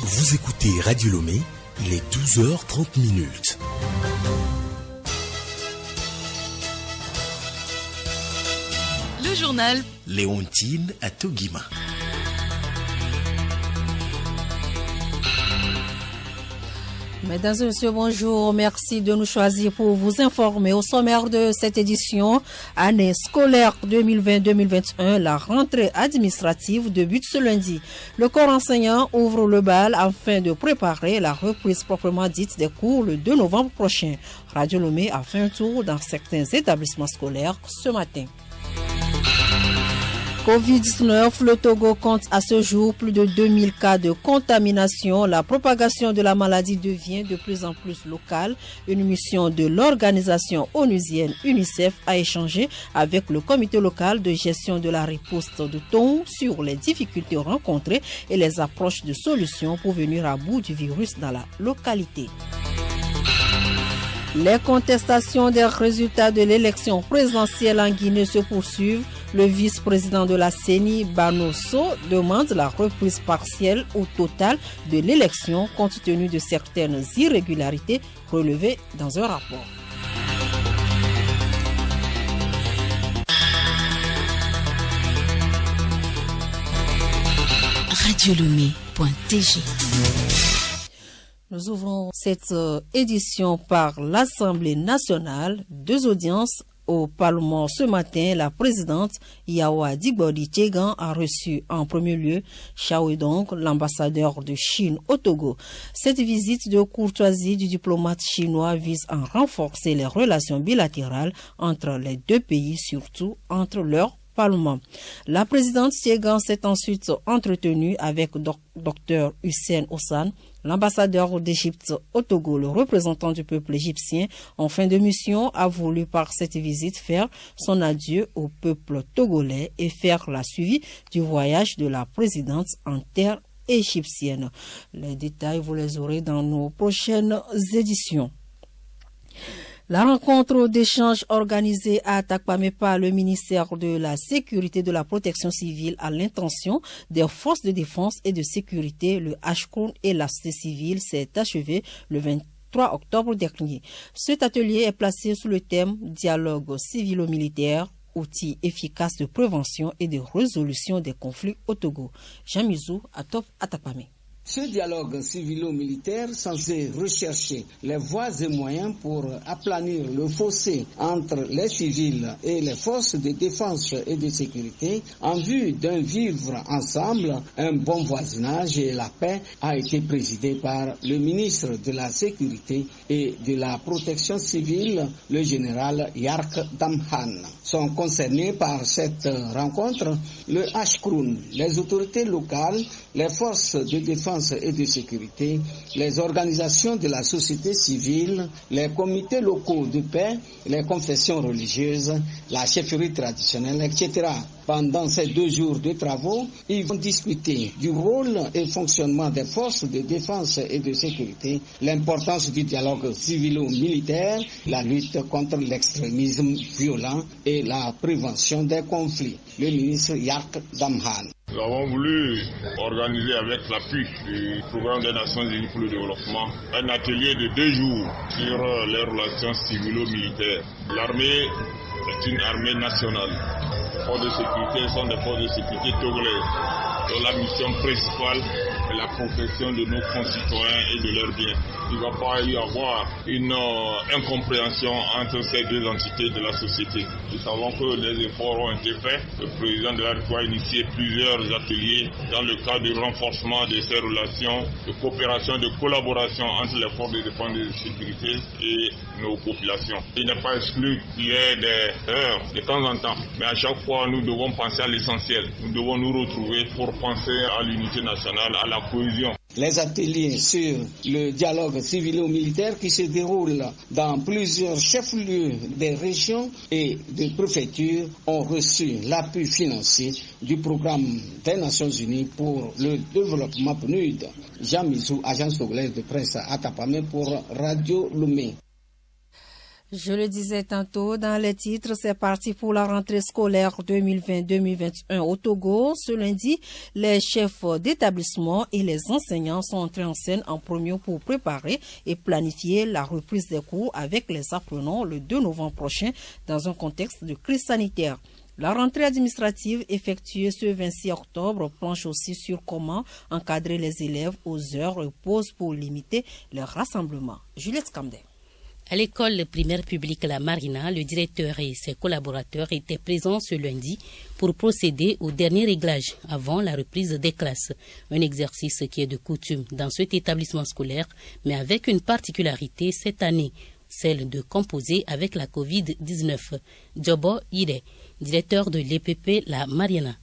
Vous écoutez Radio Lomé, il est 12h30. Le journal Léontine à Togima. Mesdames et messieurs, bonjour. Merci de nous choisir pour vous informer. Au sommaire de cette édition, année scolaire 2020-2021, la rentrée administrative débute ce lundi. Le corps enseignant ouvre le bal afin de préparer la reprise proprement dite des cours le 2 novembre prochain. Radio Lomé a fait un tour dans certains établissements scolaires ce matin. Covid-19, le Togo compte à ce jour plus de 2000 cas de contamination. La propagation de la maladie devient de plus en plus locale. Une mission de l'organisation onusienne UNICEF a échangé avec le comité local de gestion de la riposte de Tongu sur les difficultés rencontrées et les approches de solutions pour venir à bout du virus dans la localité. Les contestations des résultats de l'élection présidentielle en Guinée se poursuivent. Le vice-président de la CENI, Banosso, demande la reprise partielle ou totale de l'élection compte tenu de certaines irrégularités relevées dans un rapport. radiolomé.tg. Nous ouvrons cette édition par l'Assemblée nationale. 2 audiences au Parlement ce matin. La présidente Yawa Digbodi Tchegan a reçu en premier lieu Xiao Wedong, l'ambassadeur de Chine au Togo. Cette visite de courtoisie du diplomate chinois vise à renforcer les relations bilatérales entre les deux pays, surtout entre leurs Parlement. La présidente Tchegan s'est ensuite entretenue avec Dr Hussein Ossan, l'ambassadeur d'Égypte au Togo. Le représentant du peuple égyptien en fin de mission a voulu par cette visite faire son adieu au peuple togolais et faire la suivi du voyage de la présidente en terre égyptienne. Les détails, vous les aurez dans nos prochaines éditions. La rencontre d'échange organisée à Atakpamé par le ministère de la Sécurité et de la Protection civile à l'intention des forces de défense et de sécurité, le HCRON et la société civile, s'est achevée le 23 octobre dernier. Cet atelier est placé sous le thème « Dialogue civilo-militaire, outils efficaces de prévention et de résolution des conflits au Togo ». Jean Mizou, Atop Atakpamé. Ce dialogue civilo-militaire censé rechercher les voies et moyens pour aplanir le fossé entre les civils et les forces de défense et de sécurité en vue d'un vivre ensemble, un bon voisinage et la paix a été présidé par le ministre de la Sécurité et de la Protection civile, le général Yark Damhan. Sont concernés par cette rencontre le HCRON, les autorités locales, les forces de défense et de sécurité, les organisations de la société civile, les comités locaux de paix, les confessions religieuses, la chefferie traditionnelle, etc. Pendant ces 2 jours de travaux, ils vont discuter du rôle et fonctionnement des forces de défense et de sécurité, l'importance du dialogue civilo-militaire, la lutte contre l'extrémisme violent et la prévention des conflits. Le ministre Yark Damhan. Nous avons voulu organiser avec l'appui du programme des Nations Unies pour le développement un atelier de 2 jours sur les relations civilo-militaires. L'armée est une armée nationale. Les forces de sécurité sont des forces de sécurité togolaises dont la mission principale est la protection de nos concitoyens et de leurs biens. Il ne va pas y avoir une incompréhension entre ces 2 entités de la société. Nous savons que les efforts ont été faits. Le président de la République a initié plusieurs ateliers dans le cadre du renforcement de ces relations, de coopération, de collaboration entre les forces de défense et de sécurité et nos populations. Il n'est pas exclu qu'il y ait des heures de temps en temps, mais à chaque fois nous devons penser à l'essentiel. Nous devons nous retrouver pour penser à l'unité nationale, à la cohésion. Les ateliers sur le dialogue civilo-militaire qui se déroulent dans plusieurs chefs-lieux des régions et des préfectures ont reçu l'appui financier du programme des Nations Unies pour le développement PNUD. Jean Mizou, agence togolaise de presse à Atakpamé pour Radio Lomé. Je le disais tantôt dans les titres, c'est parti pour la rentrée scolaire 2020-2021 au Togo. Ce lundi, les chefs d'établissement et les enseignants sont entrés en scène en premier pour préparer et planifier la reprise des cours avec les apprenants le 2 novembre prochain dans un contexte de crise sanitaire. La rentrée administrative effectuée ce 26 octobre planche aussi sur comment encadrer les élèves aux heures et pauses pour limiter les rassemblements. Juliette Camden. À l'école primaire publique La Marina, le directeur et ses collaborateurs étaient présents ce lundi pour procéder au dernier réglage avant la reprise des classes. Un exercice qui est de coutume dans cet établissement scolaire, mais avec une particularité cette année, celle de composer avec la Covid-19. Djobo Ide, directeur de l'EPP La Marina.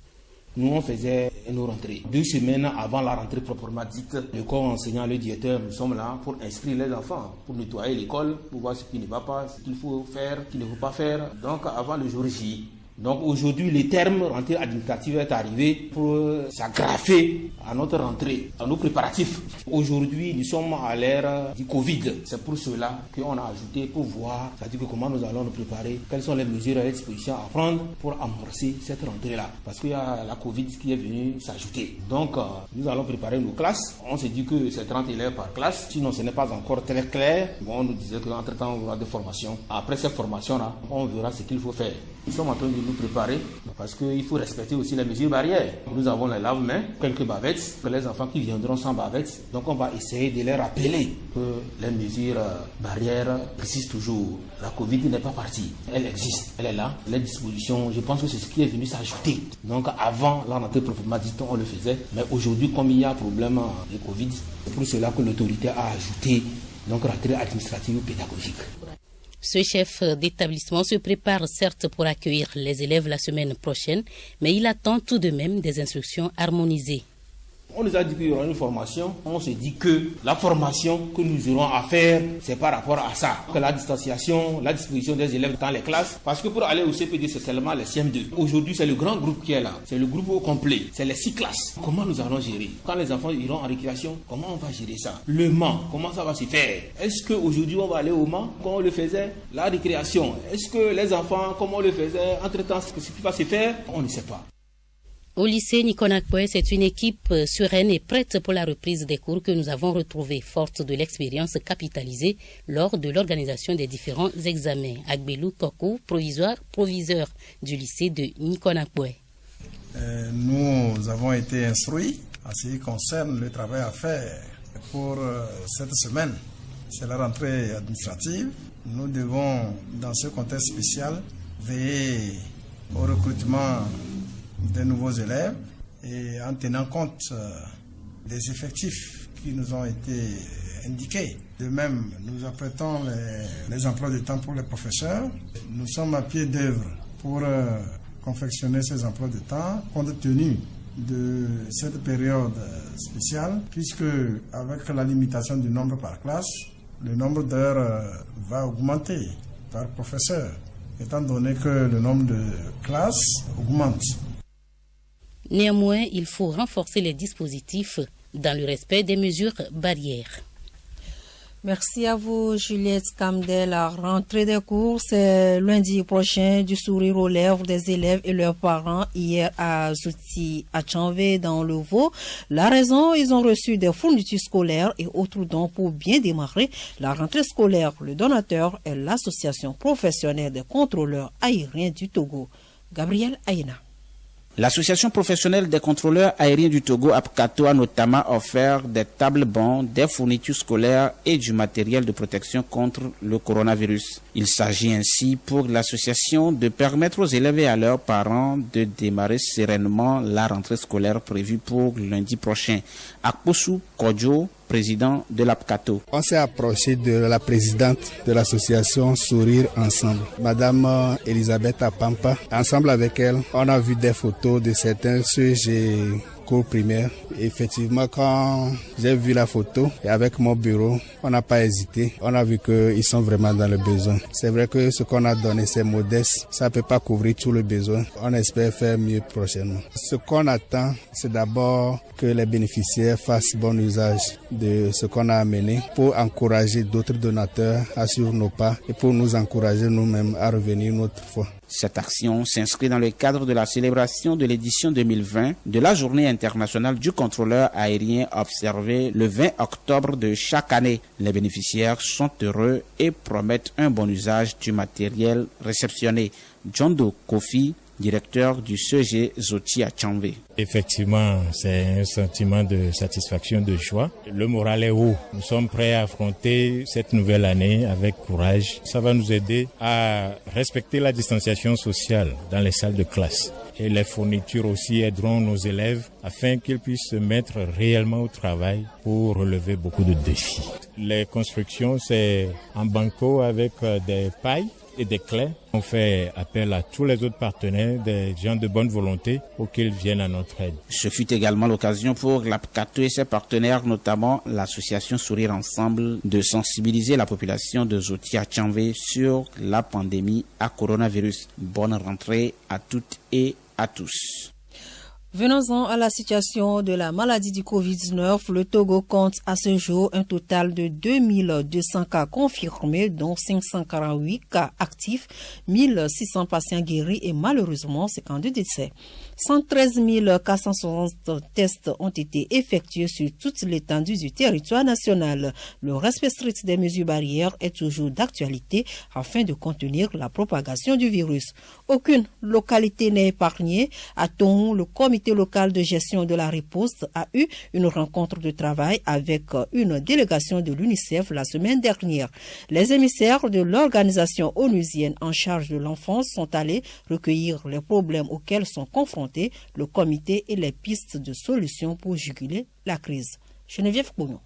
Nous, on faisait nos rentrées. 2 semaines avant la rentrée proprement dite, le corps enseignant, le directeur, nous sommes là pour inscrire les enfants, pour nettoyer l'école, pour voir ce qui ne va pas, ce qu'il faut faire, ce qu'il ne faut pas faire. Donc, avant le jour J. Donc, aujourd'hui, le terme rentrée administrative est arrivé pour s'agrafer à notre rentrée, à nos préparatifs. Aujourd'hui, nous sommes à l'ère du Covid. C'est pour cela qu'on a ajouté pour voir, c'est-à-dire que comment nous allons nous préparer, quelles sont les mesures et les dispositions à prendre pour amorcer cette rentrée-là. Parce qu'il y a la Covid qui est venue s'ajouter. Donc, nous allons préparer nos classes. On s'est dit que c'est 30 élèves par classe. Sinon, ce n'est pas encore très clair. Bon, on nous disait qu'entre-temps, on aura des formations. Après ces formations-là, on verra ce qu'il faut faire. Nous sommes en train de nous préparer parce qu'il faut respecter aussi les mesures barrières. Nous avons les lave-mains, quelques bavettes, que les enfants qui viendront sans bavettes. Donc on va essayer de les rappeler que les mesures barrières persistent toujours. La Covid n'est pas partie, elle existe, elle est là. Les dispositions, je pense que c'est ce qui est venu s'ajouter. Donc avant la rentrée proprement dite, on le faisait. Mais aujourd'hui, comme il y a un problème de Covid, c'est pour cela que l'autorité a ajouté donc rentrée administrative ou pédagogique. Ce chef d'établissement se prépare certes pour accueillir les élèves la semaine prochaine, mais il attend tout de même des instructions harmonisées. On nous a dit qu'il y aura une formation. On s'est dit que la formation que nous aurons à faire, c'est par rapport à ça. Que la distanciation, la disposition des élèves dans les classes. Parce que pour aller au CPD, c'est seulement les CM2. Aujourd'hui, c'est le grand groupe qui est là. C'est le groupe au complet. C'est les 6 classes. Comment nous allons gérer? Quand les enfants iront en récréation, comment on va gérer ça? Le Mans, comment ça va se faire? Est-ce qu'aujourd'hui, on va aller au Mans, comme on le faisait? La récréation, est-ce que les enfants, comme on le faisait, entre-temps, ce qui va se faire? On ne sait pas. Au lycée Nikonakwe, c'est une équipe sereine et prête pour la reprise des cours que nous avons retrouvée, forte de l'expérience capitalisée lors de l'organisation des différents examens. Agbelou Koko, proviseur du lycée de Nikonakwe. Nous avons été instruits en ce qui concerne le travail à faire pour cette semaine. C'est la rentrée administrative. Nous devons, dans ce contexte spécial, veiller au recrutement des nouveaux élèves et en tenant compte des effectifs qui nous ont été indiqués. De même, nous apprêtons les emplois de temps pour les professeurs. Nous sommes à pied d'œuvre pour confectionner ces emplois de temps compte tenu de cette période spéciale, puisque avec la limitation du nombre par classe, le nombre d'heures va augmenter par professeur, étant donné que le nombre de classes augmente. Néanmoins, il faut renforcer les dispositifs dans le respect des mesures barrières. Merci à vous, Juliette Camden. La rentrée des cours, c'est lundi prochain, du sourire aux lèvres des élèves et leurs parents. Hier à Zouti, à Tchanvé, dans le Vaud. La raison, ils ont reçu des fournitures scolaires et autres dons pour bien démarrer la rentrée scolaire. Le donateur est l'association professionnelle des contrôleurs aériens du Togo. Gabriel Aïna. L'association professionnelle des contrôleurs aériens du Togo, APCATO, a notamment offert des tables-bancs, des fournitures scolaires et du matériel de protection contre le coronavirus. Il s'agit ainsi pour l'association de permettre aux élèves et à leurs parents de démarrer sereinement la rentrée scolaire prévue pour lundi prochain. Akposu Kodjo, président de l'APCATO. On s'est approché de la présidente de l'association Sourire Ensemble, Madame Elisabeth Apampa. Ensemble avec elle, on a vu des photos de certains sujets l'école primaire. Effectivement, quand j'ai vu la photo et avec mon bureau, on n'a pas hésité. On a vu qu'ils sont vraiment dans le besoin. C'est vrai que ce qu'on a donné, c'est modeste. Ça ne peut pas couvrir tout le besoin. On espère faire mieux prochainement. Ce qu'on attend, c'est d'abord que les bénéficiaires fassent bon usage de ce qu'on a amené pour encourager d'autres donateurs à suivre nos pas et pour nous encourager nous-mêmes à revenir une autre fois. Cette action s'inscrit dans le cadre de la célébration de l'édition 2020 de la Journée internationale du contrôleur aérien observée le 20 octobre de chaque année. Les bénéficiaires sont heureux et promettent un bon usage du matériel réceptionné. John Do Kofi, directeur du CG Zoti à Tchambé. Effectivement, c'est un sentiment de satisfaction, de joie. Le moral est haut. Nous sommes prêts à affronter cette nouvelle année avec courage. Ça va nous aider à respecter la distanciation sociale dans les salles de classe. Et les fournitures aussi aideront nos élèves afin qu'ils puissent se mettre réellement au travail pour relever beaucoup de défis. Les constructions, c'est en banco avec des pailles et des clés. On fait appel à tous les autres partenaires, des gens de bonne volonté, pour qu'ils viennent à notre aide. Ce fut également l'occasion pour l'APCATO et ses partenaires, notamment l'association Sourire Ensemble, de sensibiliser la population de Zoti à Tchambé sur la pandémie à coronavirus. Bonne rentrée à toutes et à tous. Venons-en à la situation de la maladie du Covid-19. Le Togo compte à ce jour un total de 2200 cas confirmés, dont 548 cas actifs, 1600 patients guéris et malheureusement 52 décès. 113 460 tests ont été effectués sur toute l'étendue du territoire national. Le respect strict des mesures barrières est toujours d'actualité afin de contenir la propagation du virus. Aucune localité n'est épargnée. À Tongo, le comité local de gestion de la riposte a eu une rencontre de travail avec une délégation de l'UNICEF la semaine dernière. Les émissaires de l'organisation onusienne en charge de l'enfance sont allés recueillir les problèmes auxquels sont confrontés le comité et les pistes de solutions pour juguler la crise. Geneviève Bouillon.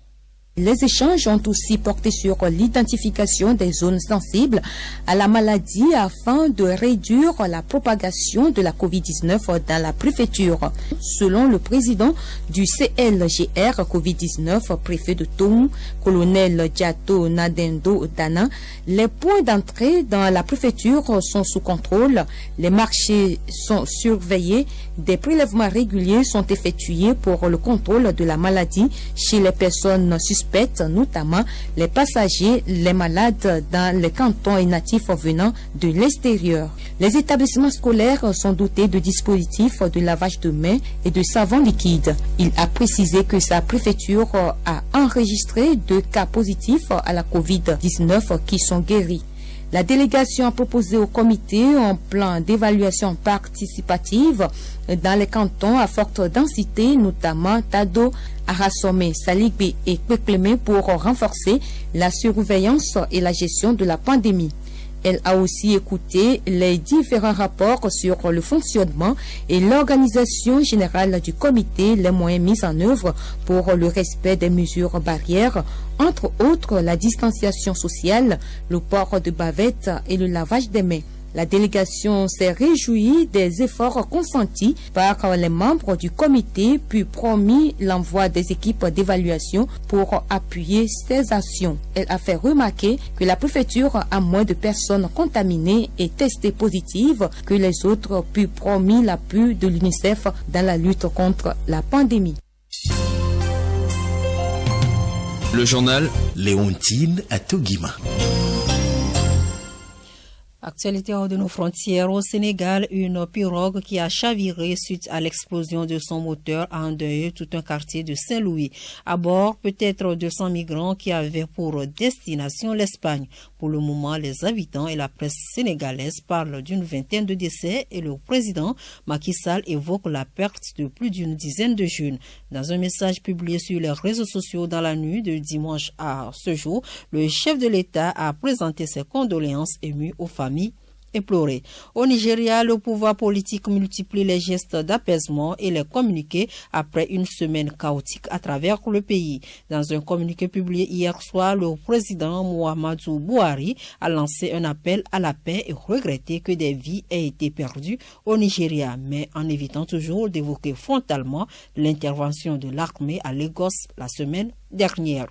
Les échanges ont aussi porté sur l'identification des zones sensibles à la maladie afin de réduire la propagation de la COVID-19 dans la préfecture. Selon le président du CLGR COVID-19, préfet de Tongo, colonel Diato Nadendo Dana, les points d'entrée dans la préfecture sont sous contrôle, les marchés sont surveillés, des prélèvements réguliers sont effectués pour le contrôle de la maladie chez les personnes suspectes, notamment les passagers, les malades dans les cantons et natifs venant de l'extérieur. Les établissements scolaires sont dotés de dispositifs de lavage de mains et de savon liquide. Il a précisé que sa préfecture a enregistré 2 cas positifs à la COVID-19 qui sont guéris. La délégation a proposé au comité un plan d'évaluation participative dans les cantons à forte densité, notamment Tado, Arasome, Saligbe et Kweklemé pour renforcer la surveillance et la gestion de la pandémie. Elle a aussi écouté les différents rapports sur le fonctionnement et l'organisation générale du comité, les moyens mis en œuvre pour le respect des mesures barrières, entre autres la distanciation sociale, le port de bavettes et le lavage des mains. La délégation s'est réjouie des efforts consentis par les membres du comité, puis promis l'envoi des équipes d'évaluation pour appuyer ces actions. Elle a fait remarquer que la préfecture a moins de personnes contaminées et testées positives que les autres, puis promis l'appui de l'UNICEF dans la lutte contre la pandémie. Le journal Léontine à Toguima. Actualité hors de nos frontières, au Sénégal, une pirogue qui a chaviré suite à l'explosion de son moteur a endeuillé tout un quartier de Saint-Louis. À bord, peut-être 200 migrants qui avaient pour destination l'Espagne. Pour le moment, les habitants et la presse sénégalaise parlent d'une vingtaine de décès et le président Macky Sall évoque la perte de plus d'une dizaine de jeunes. Dans un message publié sur les réseaux sociaux dans la nuit de dimanche à ce jour, le chef de l'État a présenté ses condoléances émues aux familles éploré. Au Nigeria, le pouvoir politique multiplie les gestes d'apaisement et les communiqués après une semaine chaotique à travers le pays. Dans un communiqué publié hier soir, le président Muhammadu Buhari a lancé un appel à la paix et regretté que des vies aient été perdues au Nigeria, mais en évitant toujours d'évoquer frontalement l'intervention de l'armée à Lagos la semaine dernière.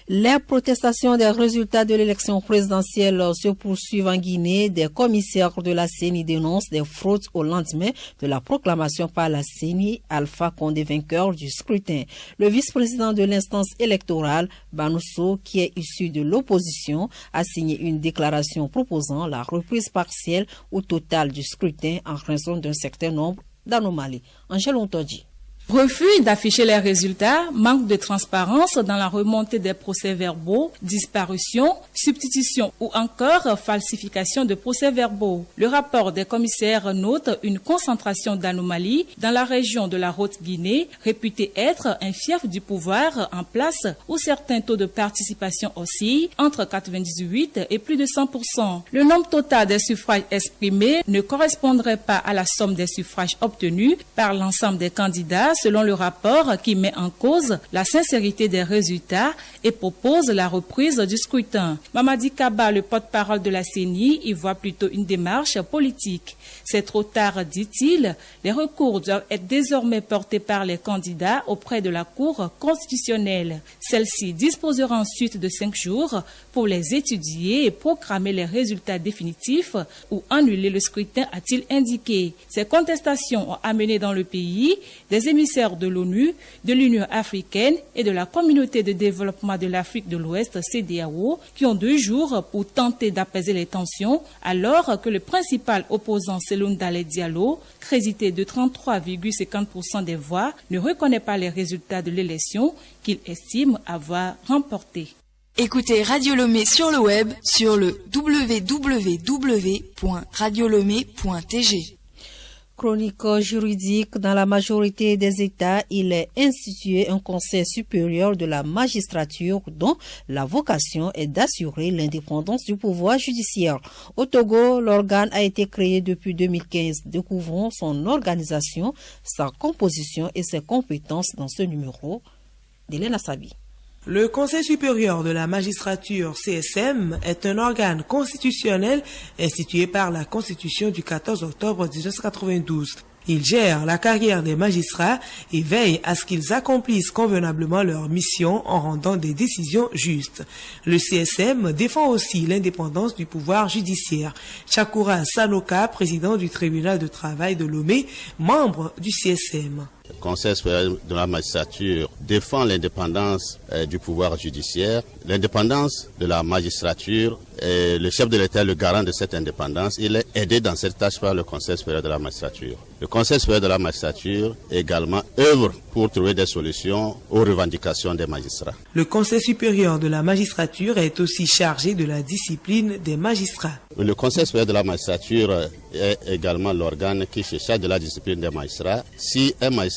Les protestations des résultats de l'élection présidentielle se poursuivent en Guinée. Des commissaires de la CENI dénoncent des fraudes au lendemain de la proclamation par la CENI Alpha Condé vainqueur du scrutin. Le vice-président de l'instance électorale, Banousso, qui est issu de l'opposition, a signé une déclaration proposant la reprise partielle ou totale du scrutin en raison d'un certain nombre d'anomalies. Angèle Ontoji. Refus d'afficher les résultats, manque de transparence dans la remontée des procès-verbaux, disparition, substitution ou encore falsification de procès-verbaux. Le rapport des commissaires note une concentration d'anomalies dans la région de la Haute-Guinée, réputée être un fief du pouvoir en place où certains taux de participation oscillent entre 98 et plus de 100%. Le nombre total des suffrages exprimés ne correspondrait pas à la somme des suffrages obtenus par l'ensemble des candidats selon le rapport qui met en cause la sincérité des résultats et propose la reprise du scrutin. Mamadi Kaba, le porte-parole de la CENI, y voit plutôt une démarche politique. C'est trop tard, dit-il. Les recours doivent être désormais portés par les candidats auprès de la Cour constitutionnelle. Celle-ci disposera ensuite de 5 jours pour les étudier et proclamer les résultats définitifs ou annuler le scrutin, a-t-il indiqué. Ces contestations ont amené dans le pays des émissaires de l'ONU, de l'Union africaine et de la Communauté de développement de l'Afrique de l'Ouest, CEDEAO, qui ont 2 jours pour tenter d'apaiser les tensions, alors que le principal opposant Cellou Dalein Diallo, crédité de 33,50% des voix, ne reconnaît pas les résultats de l'élection qu'il estime avoir remporté. Écoutez Radio Lomé sur le web sur le www.radiolomé.tg. Chronique juridique, dans la majorité des États, il est institué un conseil supérieur de la magistrature dont la vocation est d'assurer l'indépendance du pouvoir judiciaire. Au Togo, l'organe a été créé depuis 2015. Découvrons son organisation, sa composition et ses compétences dans ce numéro d'Hélène Assabi. Le Conseil supérieur de la magistrature, CSM, est un organe constitutionnel institué par la Constitution du 14 octobre 1992. Il gère la carrière des magistrats et veille à ce qu'ils accomplissent convenablement leur mission en rendant des décisions justes. Le CSM défend aussi l'indépendance du pouvoir judiciaire. Chakura Sanoka, président du tribunal de travail de Lomé, membre du CSM. Le Conseil supérieur de la magistrature défend l'indépendance du pouvoir judiciaire, l'indépendance de la magistrature. Et le chef de l'État est le garant de cette indépendance. Il est aidé dans cette tâche par le Conseil supérieur de la magistrature. Le Conseil supérieur de la magistrature également œuvre pour trouver des solutions aux revendications des magistrats. Le Conseil supérieur de la magistrature est aussi chargé de la discipline des magistrats. Le Conseil supérieur de la magistrature est également l'organe qui se charge de la discipline des magistrats. Si un magistrat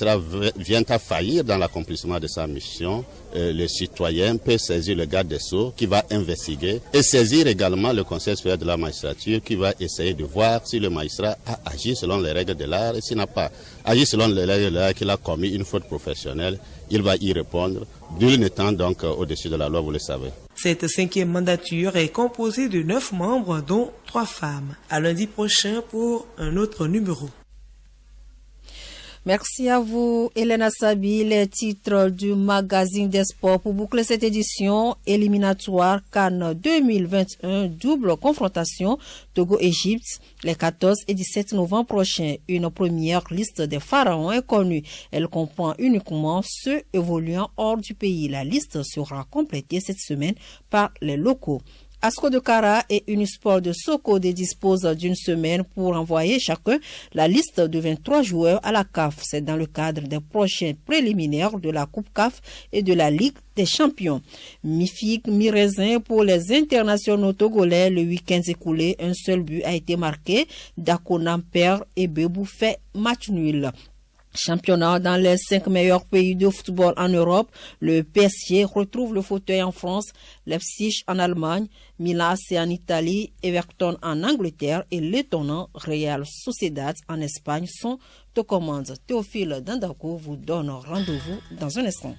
vient à faillir dans l'accomplissement de sa mission, le citoyen peut saisir le garde des Sceaux qui va investiguer et saisir également le Conseil supérieur de la magistrature qui va essayer de voir si le magistrat a agi selon les règles de l'art et s'il n'a pas agi selon les règles de l'art, qu'il a commis une faute professionnelle, il va y répondre, nul n'étant donc au-dessus de la loi, vous le savez. Cette 5e mandature est composée de 9 membres, dont 3 femmes. À lundi prochain pour un autre numéro. Merci à vous, Hélène Assabi. Les titres du magazine des sports pour boucler cette édition éliminatoire CAN 2021, double confrontation Togo-Égypte, les 14 et 17 novembre prochains. Une première liste des pharaons est connue. Elle comprend uniquement ceux évoluant hors du pays. La liste sera complétée cette semaine par les locaux. Asco de Kara et Unisport de Sokode disposent d'une semaine pour envoyer chacun la liste de 23 joueurs à la CAF. C'est dans le cadre des prochains préliminaires de la Coupe CAF et de la Ligue des Champions. Mi-figue, mi-raisin pour les internationaux togolais. Le week-end écoulé, un seul but a été marqué. Dako Namper et Bebou fait match nul. Championnat dans les 5 meilleurs pays de football en Europe, le PSG retrouve le fauteuil en France, Leipzig en Allemagne, Milan AC en Italie, Everton en Angleterre et l'étonnant Real Sociedad en Espagne sont aux commandes. Théophile Dandako vous donne rendez-vous dans un instant.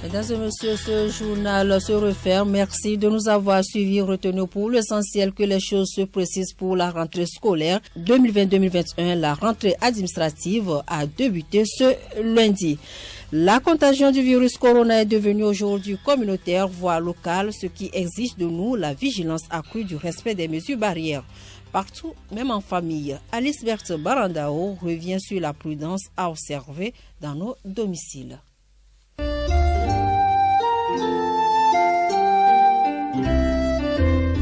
Mesdames et messieurs, ce journal se referme. Merci de nous avoir suivis. Retenez pour l'essentiel que les choses se précisent pour la rentrée scolaire 2020-2021. La rentrée administrative a débuté ce lundi. La contagion du virus corona est devenue aujourd'hui communautaire, voire locale, ce qui exige de nous la vigilance accrue du respect des mesures barrières. Partout, même en famille, Alice Berthe Barandao revient sur la prudence à observer dans nos domiciles.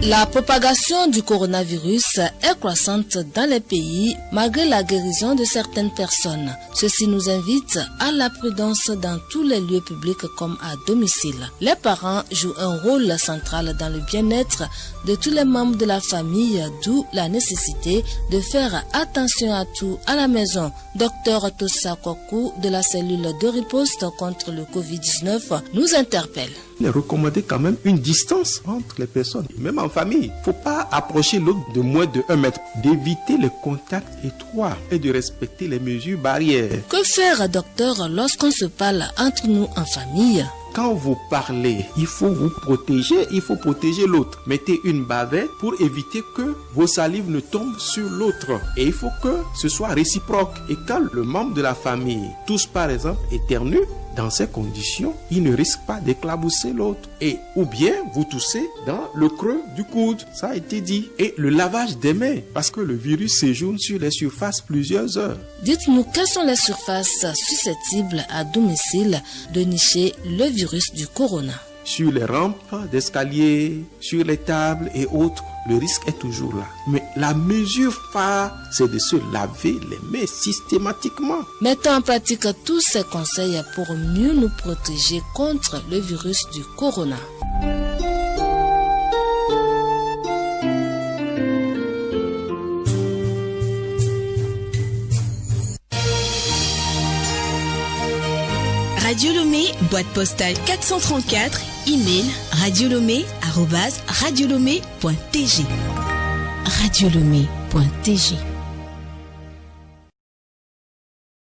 La propagation du coronavirus est croissante dans les pays malgré la guérison de certaines personnes. Ceci nous invite à la prudence dans tous les lieux publics comme à domicile. Les parents jouent un rôle central dans le bien-être de tous les membres de la famille, d'où la nécessité de faire attention à tout à la maison. Dr Tossa Kokou de la cellule de riposte contre le Covid-19 nous interpelle. Il est recommandé quand même une distance entre les personnes, même en famille. Il ne faut pas approcher l'autre de moins de 1 mètre, d'éviter les contacts étroits et de respecter les mesures barrières. Que faire, docteur, lorsqu'on se parle entre nous en famille? Quand vous parlez, il faut vous protéger, il faut protéger l'autre. Mettez une bavette pour éviter que vos salives ne tombent sur l'autre. Et il faut que ce soit réciproque. Et quand le membre de la famille tousse par exemple éternue, dans ces conditions, il ne risque pas d'éclabousser l'autre. Et ou bien vous toussez dans le creux du coude, ça a été dit. Et le lavage des mains, parce que le virus séjourne sur les surfaces plusieurs heures. Dites-nous quelles sont les surfaces susceptibles à domicile de nicher le virus du corona. Sur les rampes d'escalier, sur les tables et autres, le risque est toujours là. Mais la mesure phare, c'est de se laver les mains systématiquement. Mettons en pratique tous ces conseils pour mieux nous protéger contre le virus du corona. Radio Lomé, boîte postale 434, email radiolomé@radiolomé.tg. Radiolomé.tg